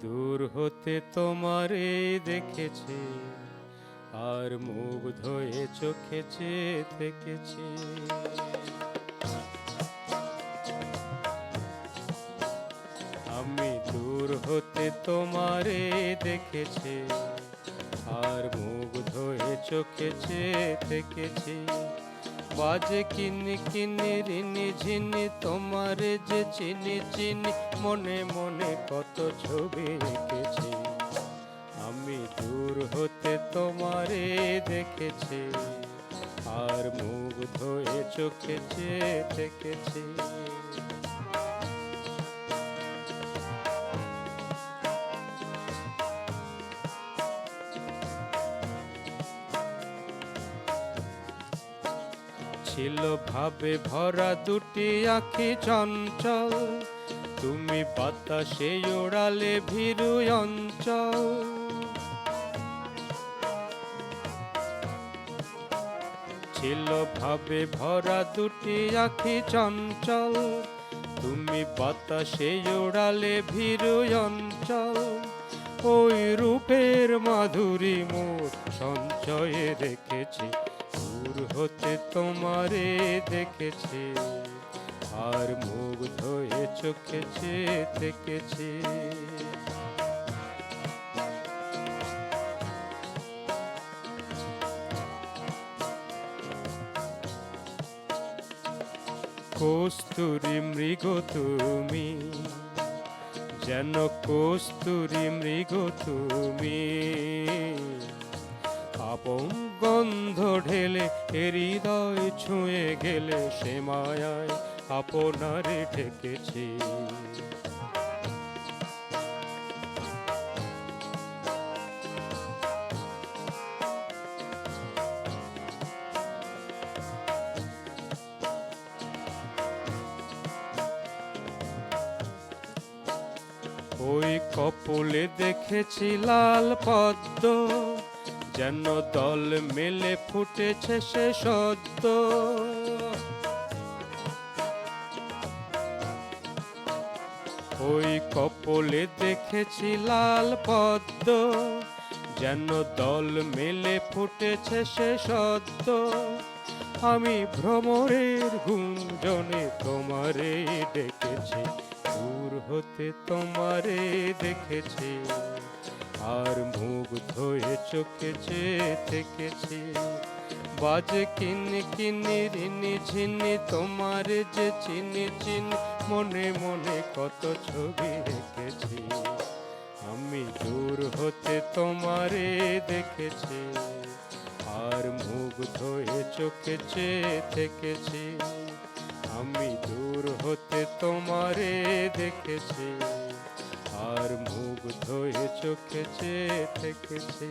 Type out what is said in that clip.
দূর হতে তোমারে দেখেছি, আর মুগ্ধ হয়ে চোখে চেয়ে থেকেছি। আমি দূর হতে তোমারে দেখেছি, আর মুগ্ধ হয়ে চোখে চেয়ে থেকেছি। বাজে কিনি কিনি রিনি ঝিনি তোমারে যে চিনি চিনি, মনে মনে কত ছবি এঁকেছি। আমি দূর হতে তোমারে দেখেছি, আর মুগ্ধ হয়ে চোখে চেয়ে থেকেছি। ছিল ভাবে ভরা দুটি আঁখি চঞ্চল, তুমি বাতাসে ওড়ালে ভীরু অঞ্চল। ছিল ভাবে ভরা দুটি আঁখি চঞ্চল, তুমি বাতাসে ওড়ালে ভীরু অঞ্চল। ওই রূপের মাধুরী মোর সঞ্চয়ে রেখেছি, দূর হতে তোমারে দেখেছি, আর মুগ্ধ হয়ে চোখে চেয়ে থেকেছি। কস্তুরী মৃগ তুমি, যেন কস্তুরী মৃগ তুমি, আপন গন্ধ ঢেলে হৃদয় ছুঁয়ে গেলে, সে মায়ায় আপনারে ঢেকেছি। ওই কপলে দেখেছি লাল পদ্ম, যেন দল মেলে ফুটেছে সে সদ্য। ওই কপলে দেখেছি লাল পদ্ম, যেন দল মেলে ফুটেছে সে সদ্য। আমি ভ্রমরের গুঞ্জনে তোমারে ডেকেছি, দূর হতে তোমারে দেখেছি, আর মুগ্ধ হয়ে চোখে চেয়ে থেকেছি। বাজে কিনি কিনি রিনি ঝিনি তোমারে যে চিনি চিনি, মনে মনে কত ছবি এঁকেছি। আমি দূর হতে তোমারে দেখেছি, আর মুগ্ধ হয়ে চোখে চেয়ে থেকেছি। আমি দূর হতে তোমারে দেখেছি, আর মুগ্ধ হয়ে চোখে চেয়ে থেকেছি।